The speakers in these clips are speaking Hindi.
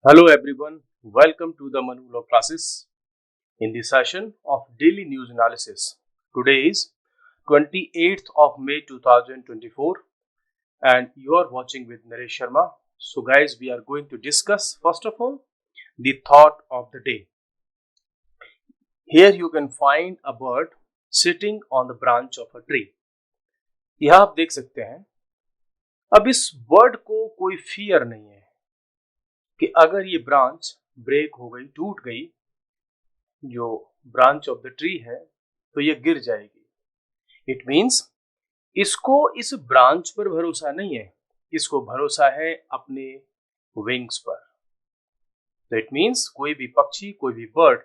Hello everyone, welcome to the Manu Law classes. In this session of daily news analysis, today is 28th of May 2024 and you are watching with Naresh Sharma. So guys, we are going to discuss first of all the thought of the day. Here you can find a bird sitting on the branch of a tree. यहाँ आप देख सकते हैं, अब इस बर्ड को कोई फियर नहीं है कि अगर ये ब्रांच ब्रेक हो गई, टूट गई, जो ब्रांच ऑफ द ट्री है, तो ये गिर जाएगी। इट मीन्स इसको इस ब्रांच पर भरोसा नहीं है, इसको भरोसा है अपने विंग्स पर। तो इट मीन्स कोई भी पक्षी, कोई भी बर्ड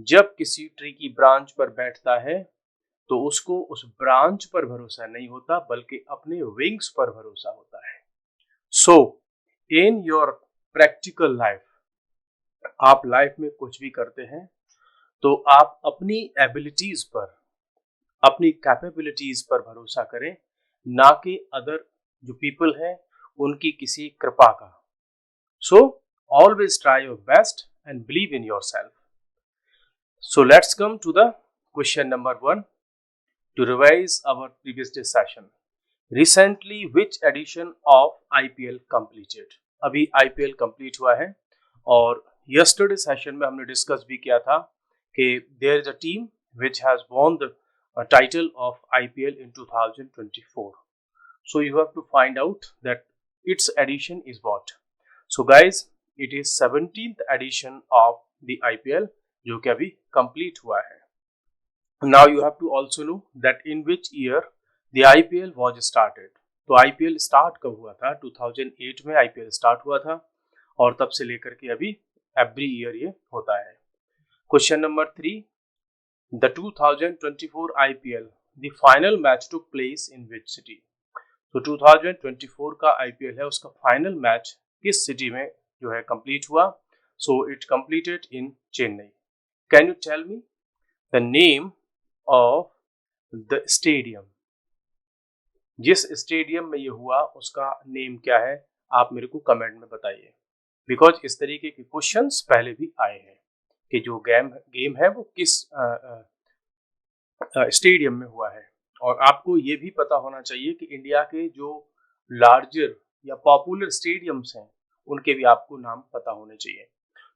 जब किसी ट्री की ब्रांच पर बैठता है तो उसको उस ब्रांच पर भरोसा नहीं होता बल्कि अपने विंग्स पर भरोसा होता है। सो इन योर प्रैक्टिकल लाइफ, आप लाइफ में कुछ भी करते हैं तो आप अपनी एबिलिटीज पर, अपनी कैपेबिलिटीज पर भरोसा करें, ना कि अदर जो पीपल हैं उनकी किसी कृपा का। So always try your best and believe in yourself. So let's come to the question number 1 to revise our previous day session. Recently which edition of IPL completed? अभी आईपीएल कंप्लीट हुआ है और यस्टरडे सेशन में हमने डिस्कस भी किया था कि there is a team which has won the title of IPL in 2024. So you have to find out that its edition is what. So guys, it is 17th edition of the IPL जो कि अभी complete हुआ है. Now you have to also know that in which year the IPL was started. तो IPL start कब हुआ था? 2008 में IPL start हुआ था और तब से लेकर के अभी every year ये होता है. Question number 3. The 2024 IPL, the final match took place in which city? तो 2024 का IPL है, उसका फाइनल मैच किस सिटी में जो है कंप्लीट हुआ? So it completed in Chennai. Can you tell me the name of the stadium? जिस स्टेडियम में ये हुआ उसका नेम क्या है? आप मेरे को कमेंट में बताइए, बिकॉज इस तरीके के क्वेश्चंस पहले भी आए हैं कि जो गेम है वो किस स्टेडियम में हुआ है। और आपको ये भी पता होना चाहिए कि इंडिया के जो लार्जर या पॉपुलर स्टेडियम्स हैं उनके भी आपको नाम पता होने चाहिए।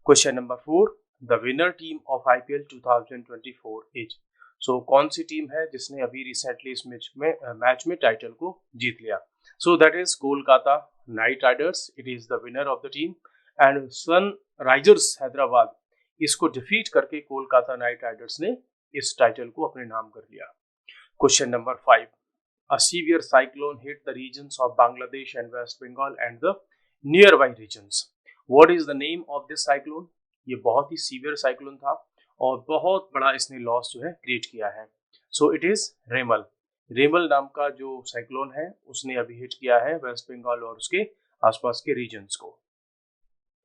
Question number 4, the winner team of IPL 2024 is? So कौन सी टीम है जिसने अभी रिसेंटली इस मैच में टाइटल को जीत लिया? So that is Kolkata night Riders. It is the winner of the team and Sunrisers Hyderabad इसको डिफीट करके कोलकाता नाइट राइडर्स ने इस टाइटल को अपने नाम कर लिया। Question number 5, a severe cyclone hit the regions of Bangladesh and West Bengal and the nearby regions. What is the name of this cyclone? ये बहुत ही सीवियर साइक्लोन था और बहुत बड़ा इसने लॉस जो है क्रिएट किया है। So it is रेमल। रेमल नाम का जो साइक्लोन है उसने अभी हिट किया है वेस्ट बंगाल और उसके आसपास के रीजन्स को।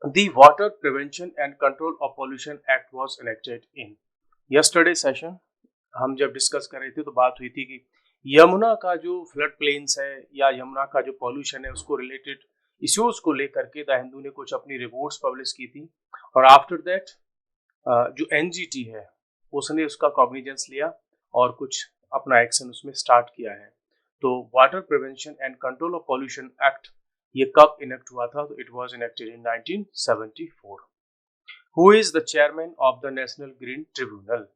The Water Prevention and Control of Pollution Act was enacted in yesterday session. हम जब डिस्कस कर रहे थे तो बात हुई थी कि यमुना का जो फ्लड प्लेन्स है या यमुना का जो पॉल्यूशन है उसको रिलेटेड इश्यूज को लेकर के द हिंदू ने कुछ अपनी रिपोर्ट्स पब्लिश की थी और आफ्टर दैट जो एनजीटी है उसने उसका कॉग्निजेंस लिया और कुछ अपना एक्शन उसमें स्टार्ट किया है। तो water prevention and control of pollution act ये कब इनेक्ट हुआ था? तो it was enacted in 1974. Who is the chairman of the national green tribunal?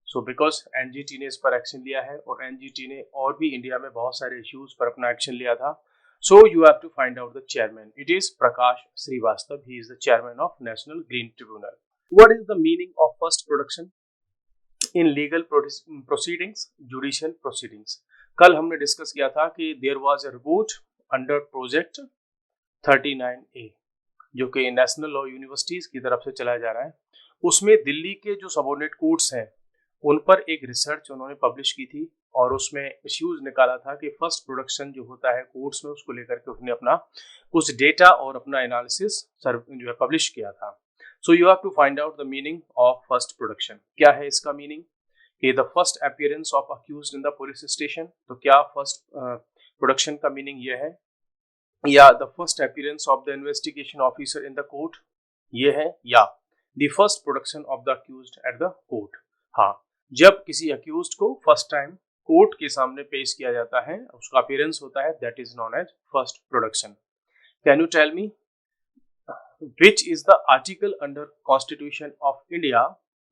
So because NGT ने इस पर एक्शन लिया है और एनजीटी ने और भी इंडिया में बहुत सारे इश्यूज पर अपना एक्शन लिया था। So you have to find out the chairman. It is Prakash Shrivastava. He is the chairman of national green tribunal. What is the meaning of first production in legal proceedings, judicial proceedings? कल हमने डिस्कस किया था कि there was a report under project 39A जो कि नेशनल लॉ यूनिवर्सिटीज की तरफ से चलाया जा रहा है। उसमें दिल्ली के जो सबऑर्डिनेट कोर्ट्स हैं उन पर एक रिसर्च उन्होंने पब्लिश की थी और उसमें इश्यूज निकाला था कि फर्स्ट प्रोडक्शन जो होता है कोर्ट्स में उसको लेकर के उसने अपना कुछ डेटा और अपना एनालिसिस जो है पब्लिश किया था। So you have to find out the meaning of first production. क्या है इसका मीनिंग? कि the first appearance of accused in the police station. तो क्या फर्स्ट प्रोडक्शन का मीनिंग ये है? या the first appearance of the investigation officer in the court, ये है या the first production of the accused at the court. हाँ, जब किसी अक्यूज्ड को फर्स्ट टाइम कोर्ट के सामने पेश किया जाता है, उसका अपीयरेंस होता है, that is known as first production. Can you tell me which is the article under Constitution of India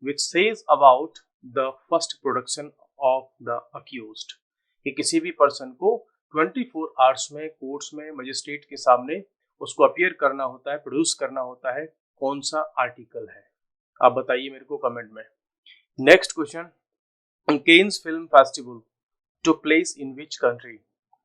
which says about the first production of the accused? कि किसी भी पर्सन को 24 आवर्स में कोर्ट्स में मजिस्ट्रेट के सामने उसको अपीयर करना होता है, प्रोड्यूस करना होता है, कौन सा आर्टिकल है? आप बताइए मेरे को कमेंट में। Next question, Cannes film festival took place in which country?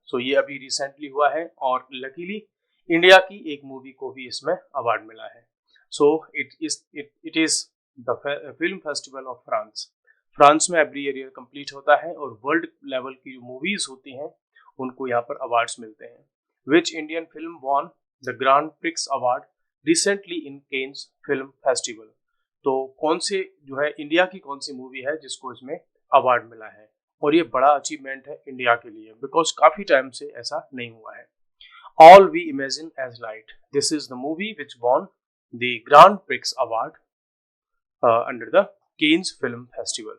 So ये अभी रिसेंटली हुआ है और लकीली इंडिया की एक मूवी को भी इसमें अवार्ड मिला है। So it is the film festival of France. France में एवरी ईयर कंप्लीट होता है और वर्ल्ड लेवल की जो मूवीज होती हैं उनको यहाँ पर अवार्ड्स मिलते हैं। Which Indian film won the grand prix award recently in Cannes film festival? तो कौन से जो है इंडिया की कौन सी मूवी है जिसको इसमें अवार्ड मिला है? और ये बड़ा अचीवमेंट है इंडिया के लिए, बिकॉज काफी टाइम से ऐसा नहीं हुआ है। All We Imagine as Light. This is the movie which won the Grand Prix Award under the Cannes Film Festival.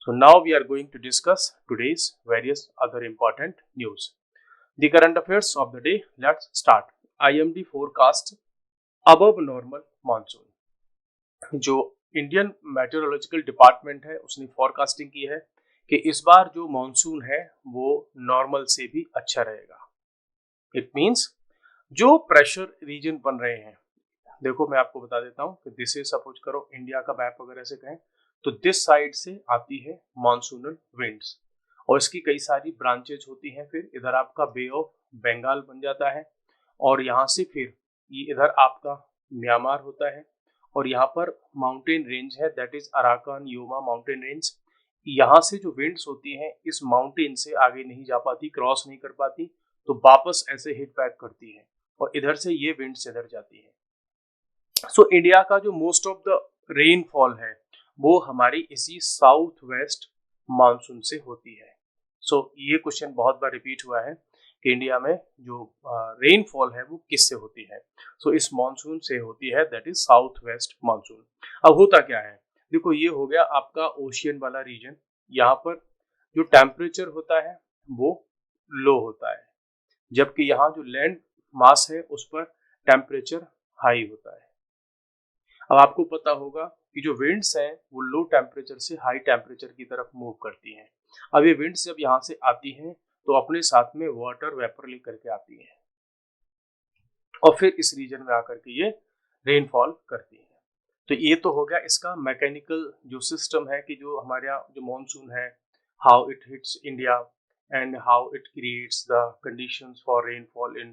So now we are going to discuss today's various other important news. The current affairs of the day. Let's start. IMD forecast above normal monsoon. जो इंडियन मेट्रोलॉजिकल डिपार्टमेंट है उसने फोरकास्टिंग की है कि इस बार जो मॉनसून है वो नॉर्मल से भी अच्छा रहेगा। इट मीन्स जो प्रेशर रीजन बन रहे हैं, देखो मैं आपको बता देता हूं कि दिस इज, सपोज करो इंडिया का मैप अगर ऐसे कहें तो दिस साइड से आती है मानसूनल विंड्स और इसकी कई सारी ब्रांचेज होती हैं। फिर इधर आपका बे ऑफ बंगाल बन जाता है और यहाँ से फिर ये इधर आपका म्यांमार होता है और यहाँ पर माउंटेन रेंज है, that is Arakan Yoma mountain range. यहाँ से जो विंड्स होती हैं इस माउंटेन से आगे नहीं जा पाती, क्रॉस नहीं कर पाती, तो वापस ऐसे हिट बैक करती है और इधर से ये विंड्स इधर जाती है। सो इंडिया का जो मोस्ट ऑफ द रेनफॉल है वो हमारी इसी साउथ वेस्ट मानसून से होती है। सो ये क्वेश्चन बहुत बार रिपीट हुआ है कि इंडिया में जो रेनफॉल है वो किससे होती है? सो इस मानसून से होती है, that is south west monsoon. अब होता क्या है, देखो ये हो गया आपका ओशियन वाला रीजन। यहाँ पर जो टेम्परेचर होता है वो लो होता है, जबकि यहाँ जो लैंड मास है उस पर टेम्परेचर हाई होता है। अब आपको पता होगा कि जो विंड्स हैं वो लो टेम्परेचर से हाई टेम्परेचर की तरफ मूव करती हैं। अब ये विंड्स जब यहाँ से आती हैं तो अपने साथ में वाटर वेपर लेकर के आती हैं और फिर इस रीजन में आकर के ये रेनफॉल करती है। तो ये तो हो गया इसका मैकेनिकल जो सिस्टम है कि जो हमारे यहाँ जो मानसून है, how it hits India and how it creates the conditions for rainfall in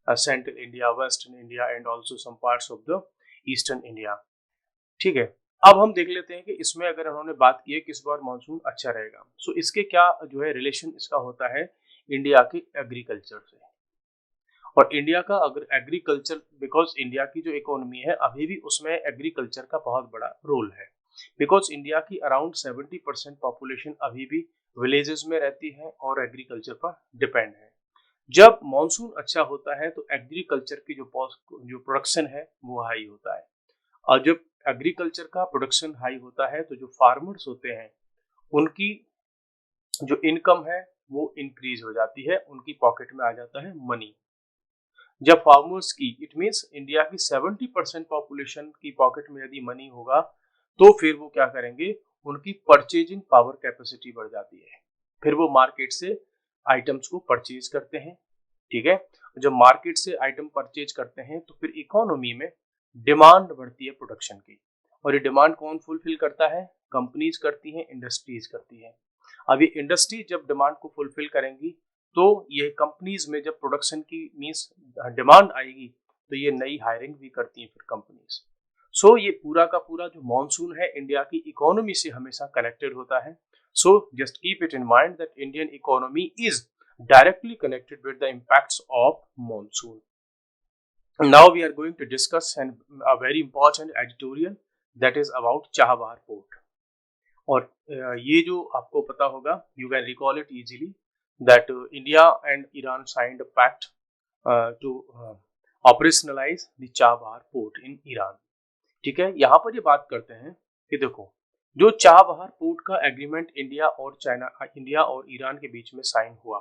central India, western India and also some parts of the eastern India। ठीक है, अब हम देख लेते हैं कि इसमें अगर उन्होंने बात की है किस बार मानसून अच्छा रहेगा, सो इसके क्या जो है रिलेशन इसका होता है इंडिया के एग्रीकल्चर से। और इंडिया का अगर एग्रीकल्चर, बिकॉज इंडिया की जो इकोनॉमी है अभी भी उसमें एग्रीकल्चर का बहुत बड़ा रोल है, बिकॉज इंडिया की अराउंड 70% पॉपुलेशन अभी भी विलेजेस में रहती है और एग्रीकल्चर पर डिपेंड है। जब मॉनसून अच्छा होता है तो एग्रीकल्चर की जो प्रोडक्शन है वो हाई होता है और जब एग्रीकल्चर का प्रोडक्शन हाई होता है तो जो फार्मर्स होते हैं उनकी जो इनकम है वो इंक्रीज हो जाती है, उनकी पॉकेट में आ जाता है मनी। जब फार्मर्स की, इट मीन्स इंडिया की 70% पॉपुलेशन की पॉकेट में यदि मनी होगा तो फिर वो क्या करेंगे, उनकी परचेजिंग पावर कैपेसिटी बढ़ जाती है, फिर वो मार्केट से आइटम्स को परचेज करते हैं। ठीक है, जब मार्केट से आइटम परचेज करते हैं तो फिर इकोनॉमी में डिमांड बढ़ती है प्रोडक्शन की, और ये डिमांड कौन फुलफिल करता है? कंपनीज करती हैं, इंडस्ट्रीज करती हैं। अब ये इंडस्ट्री जब डिमांड को फुलफिल करेंगी तो ये कंपनीज में जब प्रोडक्शन की मीन्स डिमांड आएगी तो ये नई हायरिंग भी करती हैं फिर कंपनीज। सो ये पूरा का पूरा जो मॉनसून है इंडिया की इकोनॉमी से हमेशा कनेक्टेड होता है। So just keep it in mind that Indian economy is directly connected with the impacts of monsoon. Now we are going to discuss a very important editorial that is about Chabahar Port. और ये जो आपको पता होगा, you can recall it easily that India and Iran signed a pact to operationalize the Chabahar Port in Iran. ठीक है, यहाँ पर ये बात करते हैं कि देखो जो चाबहार पोर्ट का एग्रीमेंट इंडिया और ईरान के बीच में साइन हुआ,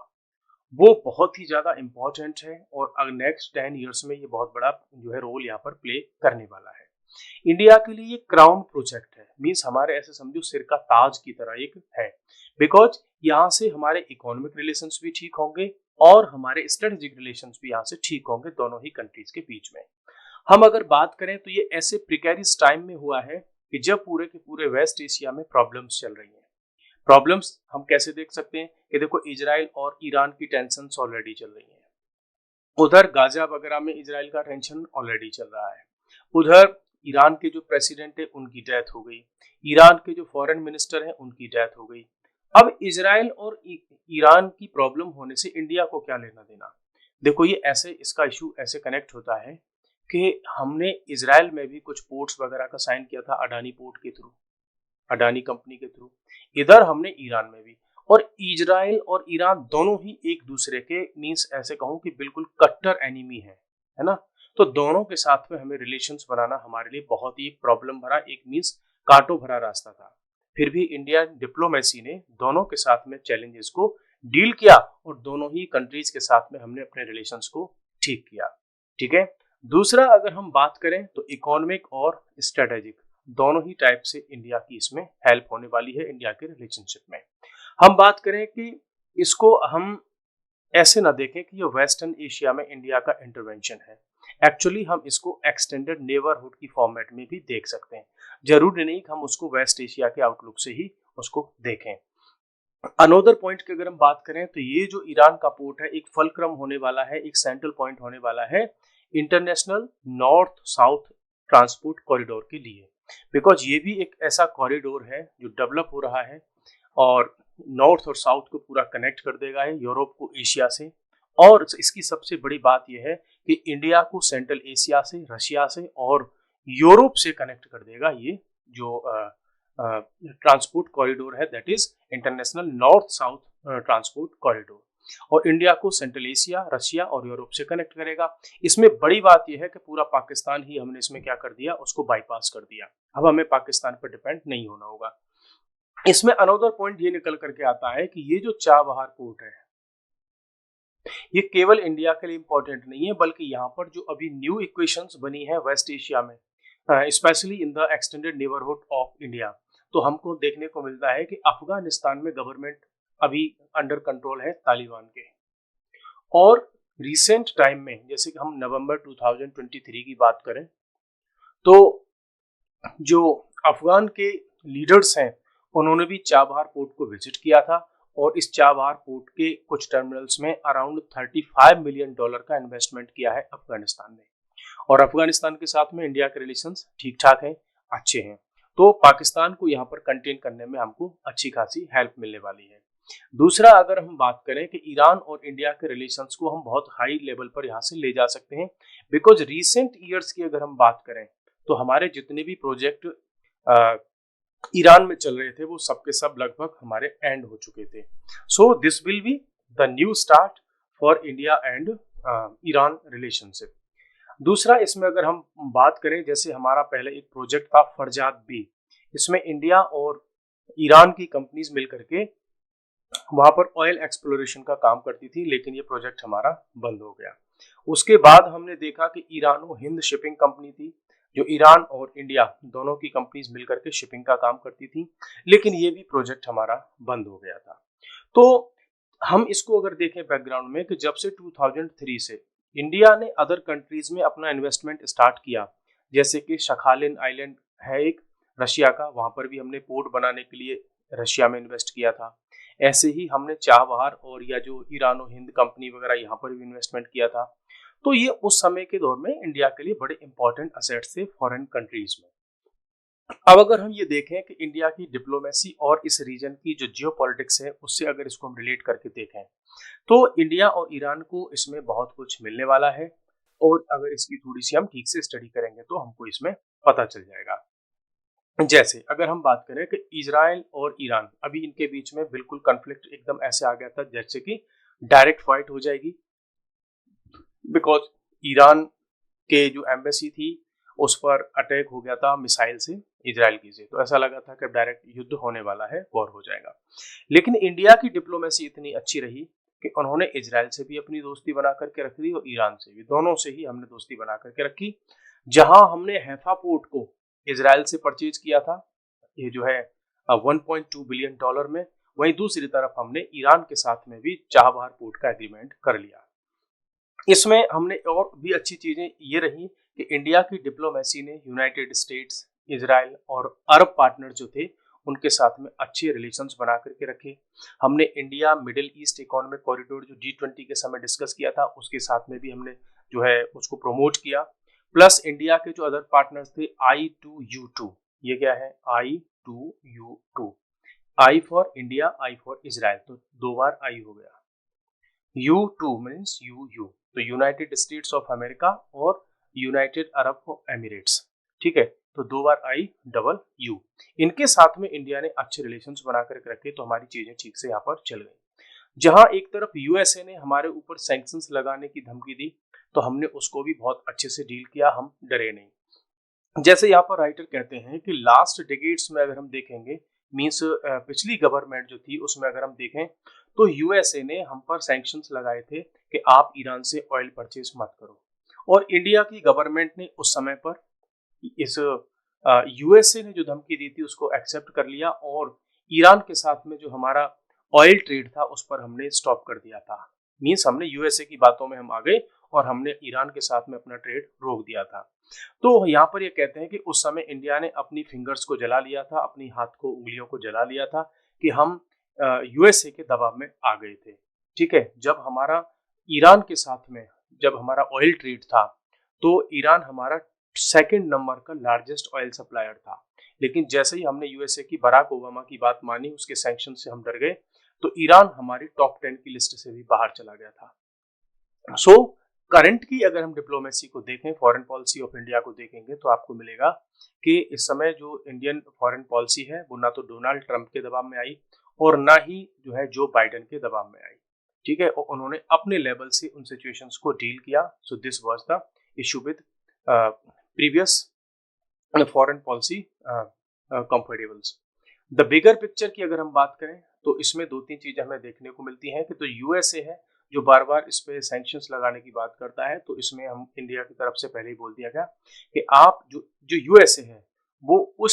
वो बहुत ही ज्यादा इम्पोर्टेंट है और नेक्स्ट 10 इयर्स में ये बहुत बड़ा जो है रोल यहाँ पर प्ले करने वाला है। इंडिया के लिए ये क्राउन प्रोजेक्ट है, मींस हमारे ऐसे समझो सिर का ताज की तरह एक है, बिकॉज यहाँ से हमारे इकोनॉमिक रिलेशंस भी ठीक होंगे और हमारे स्ट्रेटेजिक रिलेशंस भी यहाँ से ठीक होंगे दोनों ही कंट्रीज के बीच में। हम अगर बात करें तो ये ऐसे प्रिकेरियस टाइम में हुआ है कि जब पूरे के पूरे वेस्ट एशिया में प्रॉब्लम्स चल रही हैं। प्रॉब्लम्स हम कैसे देख सकते हैं कि देखो इजराइल और ईरान की टेंशन ऑलरेडी चल रही है, उधर गाजा वगैरह में इजराइल का टेंशन ऑलरेडी चल रहा है, उधर ईरान के जो प्रेसिडेंट है उनकी डेथ हो गई, ईरान के जो फॉरेन मिनिस्टर हैं उनकी डेथ हो गई। अब इजराइल और ईरान की प्रॉब्लम होने से इंडिया को क्या लेना देना। देखो ये ऐसे इसका इशू ऐसे कनेक्ट होता है कि हमने इजराइल में भी कुछ पोर्ट्स वगैरह का साइन किया था अडानी पोर्ट के थ्रू, अडानी कंपनी के थ्रू, इधर हमने ईरान में भी। और इजराइल और ईरान दोनों ही एक दूसरे के मींस ऐसे कहूं कि बिल्कुल कट्टर एनिमी है ना। तो दोनों के साथ में हमें रिलेशंस बनाना हमारे लिए बहुत ही प्रॉब्लम भरा एक मींस कांटों भरा रास्ता था। फिर भी इंडियन डिप्लोमेसी ने दोनों के साथ में चैलेंजेस को डील किया और दोनों ही कंट्रीज के साथ में हमने अपने रिलेशंस को ठीक किया। ठीक है, दूसरा अगर हम बात करें तो इकोनॉमिक और स्ट्रेटेजिक दोनों ही टाइप से इंडिया की इसमें हेल्प होने वाली है इंडिया के रिलेशनशिप में। हम बात करें कि इसको हम ऐसे ना देखें कि ये वेस्टर्न एशिया में इंडिया का इंटरवेंशन है, एक्चुअली हम इसको एक्सटेंडेड नेबरहुड की फॉर्मेट में भी देख सकते हैं, जरूरी नहीं कि हम उसको वेस्ट एशिया के आउटलुक से ही उसको देखें। अनोदर पॉइंट की अगर हम बात करें तो ये जो ईरान का पोर्ट है एक फलक्रम होने वाला है, एक सेंट्रल पॉइंट होने वाला है international north south transport corridor के लिए, बिकॉज ये भी एक ऐसा कॉरिडोर है जो डेवलप हो रहा है और नॉर्थ और साउथ को पूरा कनेक्ट कर देगा है, यूरोप को एशिया से। और इसकी सबसे बड़ी बात यह है कि इंडिया को सेंट्रल एशिया से, रशिया से और यूरोप से कनेक्ट कर देगा ये जो ट्रांसपोर्ट कॉरिडोर है, that is international north south transport corridor, और इंडिया को सेंट्रल एशिया, रशिया और यूरोप से कनेक्ट करेगा। इसमें बड़ी बात यह है कि पूरा पाकिस्तान ही हमने इसमें क्या कर दिया, उसको बाईपास कर दिया, अब हमें पाकिस्तान पर डिपेंड नहीं होना होगा। इसमें अनदर पॉइंट ये निकल करके आता है कि ये जो चाबहार पोर्ट है ये केवल इंडिया के लिए इंपॉर्टेंट नहीं है, बल्कि यहाँ पर जो अभी न्यू इक्वेशंस बनी है वेस्ट एशिया में, specially in the extended neighbourhood of India, तो हमको देखने को मिलता है कि अफगानिस्तान में गवर्नमेंट अभी अंडर कंट्रोल है तालिबान के। और रिसेंट टाइम में जैसे कि हम नवंबर 2023 की बात करें तो जो अफगान के लीडर्स हैं उन्होंने भी चाबहार पोर्ट को विजिट किया था और इस चाबहार पोर्ट के कुछ टर्मिनल्स में अराउंड $35 मिलियन का इन्वेस्टमेंट किया है अफगानिस्तान ने। और अफगानिस्तान के साथ में इंडिया के रिलेशंस ठीक ठाक हैं, अच्छे हैं, तो पाकिस्तान को यहाँ पर कंटेन करने में हमको अच्छी खासी हेल्प मिलने वाली है। दूसरा अगर हम बात करें कि ईरान और इंडिया के रिलेशंस को हम बहुत हाई लेवल पर यहाँ से ले जा सकते हैं, बिकॉज रिसेंट ईयर्स की अगर हम बात करें तो हमारे जितने भी प्रोजेक्ट ईरान में चल रहे थे वो सबके सब लगभग हमारे एंड हो चुके थे। So this will be the new start for India and Iran relationship. दूसरा इसमें अगर हम बात करें, जैसे हमारा पहले एक प्रोजेक्ट था फरजाद बी, इसमें इंडिया और ईरान की कंपनीज मिलकर के वहां पर ऑयल एक्सप्लोरेशन का काम करती थी, लेकिन ये प्रोजेक्ट हमारा बंद हो गया। उसके बाद हमने देखा कि ईरानो हिंद शिपिंग कंपनी थी जो ईरान और इंडिया दोनों की कंपनीज मिलकर के शिपिंग का काम करती थी, लेकिन ये भी प्रोजेक्ट हमारा बंद हो गया था। तो हम इसको अगर देखें बैकग्राउंड में कि जब से 2003 से इंडिया ने अदर कंट्रीज में अपना इन्वेस्टमेंट स्टार्ट किया, जैसे कि शखालिन आइलैंड है एक रशिया का, वहां पर भी हमने पोर्ट बनाने के लिए रशिया में इन्वेस्ट किया था। ऐसे ही हमने चाबहार और या जो ईरानो हिंद कंपनी वगैरह यहाँ पर भी इन्वेस्टमेंट किया था। तो ये उस समय के दौर में इंडिया के लिए बड़े इंपॉर्टेंट असेट्स थे फॉरेन कंट्रीज में। अब अगर हम ये देखें कि इंडिया की डिप्लोमेसी और इस रीजन की जो जियोपॉलिटिक्स है उससे अगर इसको हम रिलेट करके देखें तो इंडिया और ईरान को इसमें बहुत कुछ मिलने वाला है, और अगर इसकी थोड़ी सी हम ठीक से स्टडी करेंगे तो हमको इसमें पता चल जाएगा। जैसे अगर हम बात करें कि इजराइल और ईरान अभी इनके बीच में बिल्कुल कॉन्फ्लिक्ट एकदम ऐसे आ गया था जैसे कि डायरेक्ट फाइट हो जाएगी, बिकॉज ईरान के जो एम्बेसी थी उस पर अटैक हो गया था मिसाइल से, इजराइल की से। तो ऐसा लगा था कि डायरेक्ट युद्ध होने वाला है, वॉर हो जाएगा। लेकिन इंडिया की डिप्लोमेसी इतनी अच्छी रही कि उन्होंने इजराइल से भी अपनी दोस्ती बना करके रख दी और ईरान से भी, दोनों से ही हमने दोस्ती बना करके रखी। जहां हमने हैफा पोर्ट को इजराइल से परचेज किया था, ये जो है 1.2 बिलियन डॉलर में, वहीं दूसरी तरफ हमने ईरान के साथ में भी चाबहार पोर्ट का एग्रीमेंट कर लिया। इसमें हमने और भी अच्छी चीजें ये रही कि इंडिया की डिप्लोमेसी ने यूनाइटेड स्टेट्स, इजराइल और अरब पार्टनर जो थे उनके साथ में अच्छे रिलेशंस बना करके रखे। हमने India middle east economic corridor जो G20 के समय डिस्कस किया था, उसके साथ में भी हमने जो है उसको प्रमोट किया। प्लस इंडिया के जो अदर पार्टनर्स थे, I2U2, ये क्या है, I2U2, I for India, I for Israel, तो 2 बार आई हो गया। U2 मीन्स UU, तो यूनाइटेड स्टेट्स ऑफ अमेरिका और यूनाइटेड अरब एमिरेट्स, ठीक है। तो 2 बार आई, डबल U, इनके साथ में इंडिया ने अच्छे रिलेशंस बना करके रखे, तो हमारी चीजें ठीक से यहाँ पर चल गई। जहां एक तरफ यूएसए ने हमारे ऊपर सैंक्शंस लगाने की धमकी दी, तो हमने उसको भी बहुत अच्छे से डील किया, हम डरे नहीं। जैसे यहाँ पर राइटर कहते हैं कि लास्ट डिकेड्स में अगर हम देखेंगे, मीन्स पिछली गवर्नमेंट जो थी उसमें अगर हम देखें, तो यूएसए ने हम पर सैंक्शंस लगाए थे कि आप ईरान से ऑयल परचेज मत करो, और इंडिया की गवर्नमेंट ने उस समय पर इस यूएसए ने जो धमकी दी थी उसको एक्सेप्ट कर लिया, और ईरान के साथ में जो हमारा ऑयल ट्रेड था उस पर हमने स्टॉप कर दिया था। मीन्स हमने यूएसए की बातों में हम आ गए और हमने ईरान के साथ में अपना ट्रेड रोक दिया था। तो यहाँ पर ये कहते हैं कि उस समय इंडिया ने अपनी फिंगर्स को जला लिया था, अपनी हाथ को, उंगलियों को जला लिया था कि हम यूएसए के दबाव में आ गए थे, ठीक है। जब हमारा ईरान के साथ में जब हमारा ऑयल ट्रेड था, तो ईरान हमारा सेकंड नंबर का लार्जेस्ट ऑयल सप्लायर था। लेकिन जैसे ही हमने यूएसए की, बराक ओबामा की बात मानी, उसके सैंक्शन से हम डर गए, तो ईरान हमारी टॉप 10 की लिस्ट से भी बाहर चला गया था। सो करंट की अगर हम डिप्लोमेसी को देखें, फॉरेन पॉलिसी ऑफ इंडिया को देखेंगे, तो आपको मिलेगा कि इस समय जो इंडियन फॉरेन पॉलिसी है वो ना तो डोनाल्ड ट्रंप के दबाव में आई और ना ही जो है जो बाइडेन के दबाव में आई, ठीक है। और उन्होंने अपने लेवल से उन सिचुएशंस को डील किया। So this was the issue with previous foreign policy comfortables. The bigger picture की अगर हम बात करें, तो इसमें 2-3 चीजें हमें देखने को मिलती हैं कि तो यूएसए है जो बार बार इस पे सैंक्शंस लगाने की बात करता है, तो इसमें हम इंडिया की तरफ से पहले ही बोल दिया गया कि आप जो जो यूएसए है वो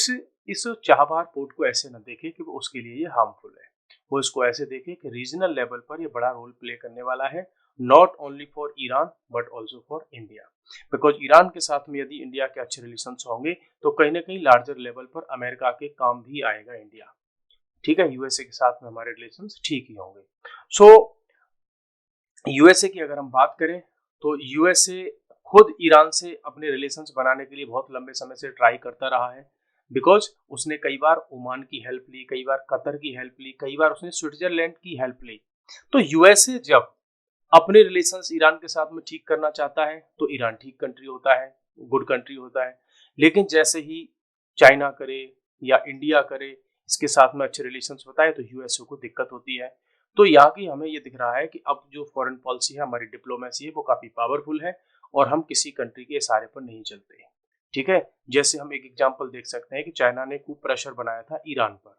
इस चाबहार पोर्ट को ऐसे न देखे कि वो उसके लिए ये हार्मफुल है, वो इसको ऐसे देखे कि रीजनल लेवल पर ये बड़ा रोल प्ले करने वाला है, not only for Iran but also for India. Because Iran के साथ में यदि इंडिया के अच्छे रिलेशन होंगे, तो कहीं ना कहीं लार्जर लेवल पर अमेरिका के काम भी आएगा इंडिया, ठीक है। यूएसए के साथ में हमारे रिलेशन ठीक ही होंगे। सो यूएसए की अगर हम बात करें, तो यूएसए खुद ईरान से अपने रिलेशंस बनाने के लिए बहुत लंबे समय से ट्राई करता रहा है, बिकॉज उसने कई बार ओमान की हेल्प ली, कई बार कतर की हेल्प ली, कई बार उसने स्विट्जरलैंड की हेल्प ली। तो यूएसए जब अपने रिलेशंस ईरान के साथ में ठीक करना चाहता है, तो ईरान ठीक कंट्री होता है, गुड कंट्री होता है। लेकिन जैसे ही चाइना करे या इंडिया करे, इसके साथ में अच्छे रिलेशंस बताए, तो यूएसए को दिक्कत होती है। तो यहाँ की हमें ये दिख रहा है कि अब जो फॉरेन पॉलिसी है, हमारी डिप्लोमेसी है, वो काफी पावरफुल है और हम किसी कंट्री के इशारे पर नहीं चलते, ठीक है। जैसे हम एक एग्जांपल देख सकते हैं कि चाइना ने खूब प्रेशर बनाया था ईरान पर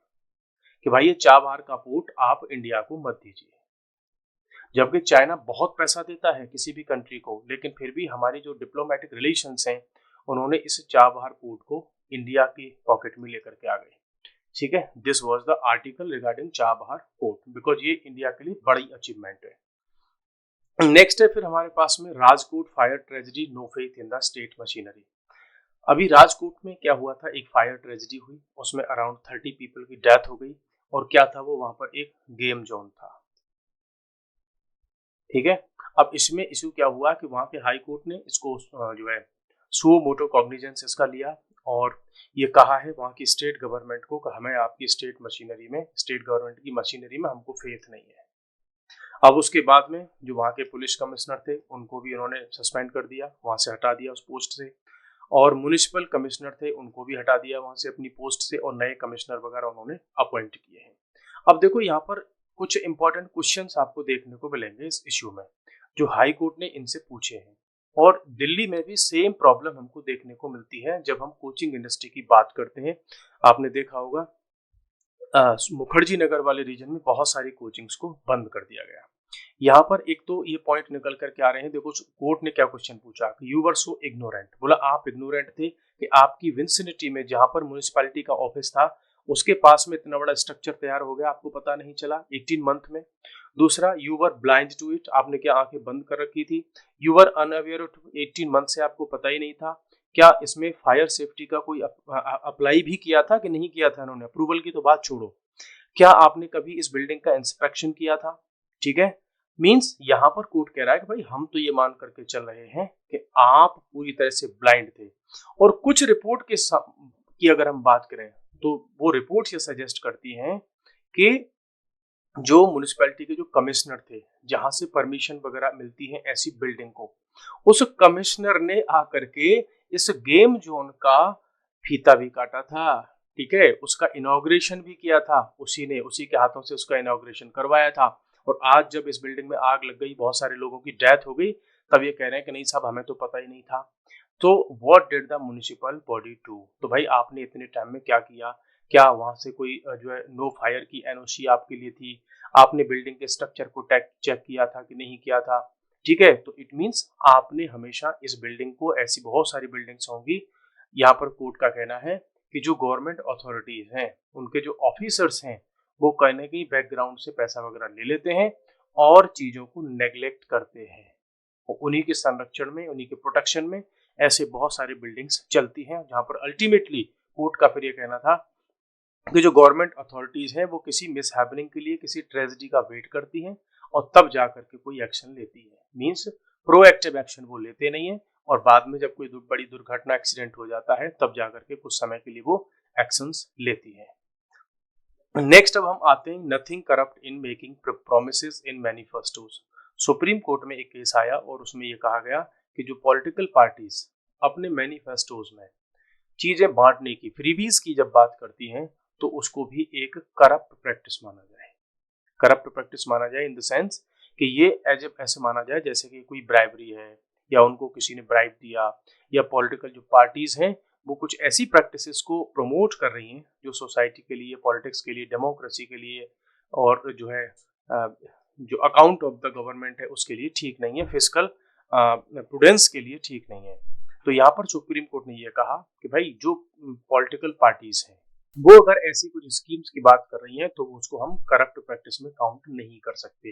कि भाई ये चाबहार का पोर्ट आप इंडिया को मत दीजिए, जबकि चाइना बहुत पैसा देता है किसी भी कंट्री को, लेकिन फिर भी हमारी जो डिप्लोमेटिक रिलेशंस हैं, उन्होंने इस चाबहार पोर्ट को इंडिया की पॉकेट में लेकर के आ गए, ठीक है। This was the article regarding Chabahar port, because ये इंडिया के लिए बड़ी अचीवमेंट है। नेक्स्ट है फिर हमारे पास में Rajkot fire tragedy, no faith in the state machinery. अभी राजकोट में क्या हुआ था, एक फायर ट्रेजेडी हुई, उसमें अराउंड 30 पीपल की डेथ हो गई, और क्या था वो, वहां पर एक गेम जोन था, ठीक है। अब इसमें इशू क्या हुआ कि वहां के हाई कोर्ट ने इसको जो है सुओ मोटो कॉग्निजेंस इसका लिया, और ये कहा है वहाँ की स्टेट गवर्नमेंट को कि हमें आपकी स्टेट मशीनरी में, स्टेट गवर्नमेंट की मशीनरी में हमको फेथ नहीं है। अब उसके बाद में जो वहाँ के पुलिस कमिश्नर थे उनको भी उन्होंने सस्पेंड कर दिया, वहाँ से हटा दिया उस पोस्ट से, और म्युनिसिपल कमिश्नर थे उनको भी हटा दिया वहाँ से अपनी पोस्ट से, और नए कमिश्नर वगैरह उन्होंने अपॉइंट किए हैं। अब देखो यहाँ पर कुछ इंपॉर्टेंट क्वेश्चंस आपको देखने को मिलेंगे इस इश्यू में, जो हाई कोर्ट ने इनसे पूछे हैं। और दिल्ली में भी सेम प्रॉब्लम हमको देखने को मिलती है जब हम कोचिंग इंडस्ट्री की बात करते हैं। आपने देखा होगा मुखर्जी नगर वाले रीजन में बहुत सारी कोचिंग्स को बंद कर दिया गया। यहाँ पर एक तो ये पॉइंट निकल करके आ रहे हैं। देखो कोर्ट ने क्या क्वेश्चन पूछा कि यू वर सो इग्नोरेंट, बोला आप इग्नोरेंट थे कि आपकी विंसिनिटी में जहां पर म्यूनिसिपैलिटी का ऑफिस था उसके पास में इतना बड़ा स्ट्रक्चर तैयार हो गया, आपको पता नहीं चला 18 मंथ में। दूसरा, you were blind to it, आपने क्या आंखें बंद कर रखी थी। You were unaware of 18 month से आपको पता ही नहीं था। क्या इसमें फायर सेफ्टी का कोई अप्लाई भी किया था कि नहीं किया था इन्होंने, अप्रूवल की तो बात छोड़ो। क्या आपने कभी इस बिल्डिंग का इंस्पेक्शन किया था? ठीक है, मींस यहाँ पर कोर्ट कह रहा है कि भाई हम तो ये मान करके चल रहे हैं कि आप पूरी तरह से ब्लाइंड थे। और कुछ रिपोर्ट की अगर हम बात करें तो वो रिपोर्ट ये सजेस्ट करती हैं कि जो म्यूनिसिपैलिटी के जो कमिश्नर थे, जहां से परमिशन वगैरह मिलती है ऐसी बिल्डिंग को, उस कमिश्नर ने आकर के इस गेम जोन का फीता भी काटा था। ठीक है, उसका इनॉग्रेशन भी किया था उसी ने, उसी के हाथों से उसका इनॉग्रेशन करवाया था। और आज जब इस बिल्डिंग में आग लग गई, बहुत सारे लोगों की डेथ हो गई, तब ये कह रहे हैं कि नहीं साहब हमें तो पता ही नहीं था। तो what did the municipal body do, तो भाई आपने इतने टाइम में क्या किया? क्या वहां से कोई जो है नो फायर की एनओसी आपके लिए थी? आपने बिल्डिंग के स्ट्रक्चर को चेक किया था कि नहीं किया था? ठीक है, तो इट मींस आपने हमेशा इस बिल्डिंग को, ऐसी बहुत सारी बिल्डिंग्स होंगी, यहाँ पर कोर्ट का कहना है कि जो गवर्नमेंट अथॉरिटीज हैं, उनके जो ऑफिसर्स हैं, वो कहीं ना कहीं बैकग्राउंड से पैसा वगैरह ले लेते हैं और चीजों को नेग्लेक्ट करते हैं। उन्हीं के संरक्षण में, उन्हीं के प्रोटेक्शन में ऐसे बहुत सारी बिल्डिंग्स चलती हैं, जहां पर अल्टीमेटली कोर्ट का फिर ये कहना था कि जो गवर्नमेंट अथॉरिटीज हैं वो किसी मिस हैपनिंग के लिए, किसी ट्रेजेडी का वेट करती हैं और तब जा करके कोई एक्शन लेती है। मींस प्रोएक्टिव एक्शन वो लेते नहीं है, और बाद में जब कोई बड़ी दुर्घटना, एक्सीडेंट हो जाता है, तब जा करके कुछ समय के लिए वो एक्शंस लेती है। नेक्स्ट अब हम आते हैं, nothing corrupt in making promises in manifestos. Supreme court में एक केस आया और उसमें यह कहा गया कि जो पॉलिटिकल पार्टीज अपने मैनिफेस्टोज में चीजें बांटने की, फ्रीबीज की जब बात करती हैं, तो उसको भी एक करप्ट प्रैक्टिस माना जाए। करप्ट प्रैक्टिस माना जाए इन द सेंस कि ये ऐसे माना जाए जैसे कि कोई ब्राइबरी है, या उनको किसी ने ब्राइब दिया, या पॉलिटिकल जो पार्टीज हैं वो कुछ ऐसी प्रैक्टिसेस को प्रमोट कर रही हैं जो सोसाइटी के लिए, पॉलिटिक्स के लिए, डेमोक्रेसी के लिए, और जो है जो अकाउंट ऑफ द गवर्नमेंट है उसके लिए ठीक नहीं है, फिजिकल प्रूडेंस के लिए ठीक नहीं है। तो यहाँ पर सुप्रीम कोर्ट ने यह कहा कि भाई जो पॉलिटिकल पार्टीज हैं वो अगर ऐसी कुछ स्कीम्स की बात कर रही हैं तो उसको हम करप्ट प्रैक्टिस में काउंट नहीं कर सकते।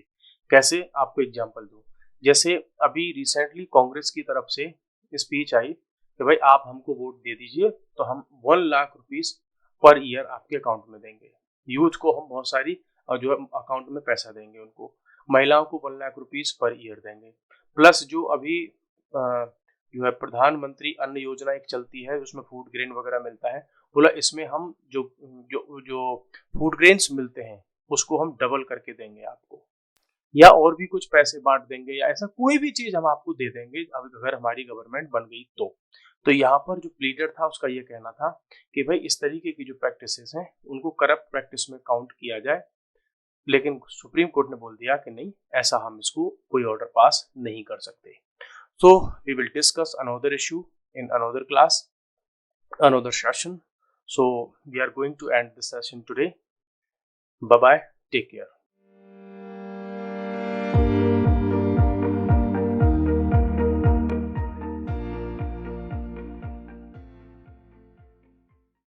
कैसे, आपको एग्जांपल दूं, जैसे अभी रिसेंटली कांग्रेस की तरफ से स्पीच आई कि भाई आप हमको वोट दे दीजिए तो हम 1 लाख रुपीस पर ईयर आपके अकाउंट में देंगे। यूथ को हम बहुत सारी जो है अकाउंट में पैसा देंगे, उनको महिलाओं को 1 लाख रुपीस पर ईयर देंगे। प्लस जो अभी जो है प्रधानमंत्री अन्न योजना एक चलती है उसमें फूड ग्रेन वगैरह मिलता है, बोला इसमें हम जो जो जो फूड ग्रेन्स मिलते हैं उसको हम डबल करके देंगे आपको, या और भी कुछ पैसे बांट देंगे, या ऐसा कोई भी चीज हम आपको दे देंगे अगर हमारी गवर्नमेंट बन गई तो यहाँ पर जो प्लीडर था उसका ये कहना था कि भाई इस तरीके की जो प्रैक्टिसेस हैं उनको करप्ट प्रैक्टिस में काउंट किया जाए। लेकिन सुप्रीम कोर्ट ने बोल दिया कि नहीं, ऐसा हम इसको कोई ऑर्डर पास नहीं कर सकते। So we will discuss another issue in another class, another session. So we are going to end this session today. Bye bye. Take care.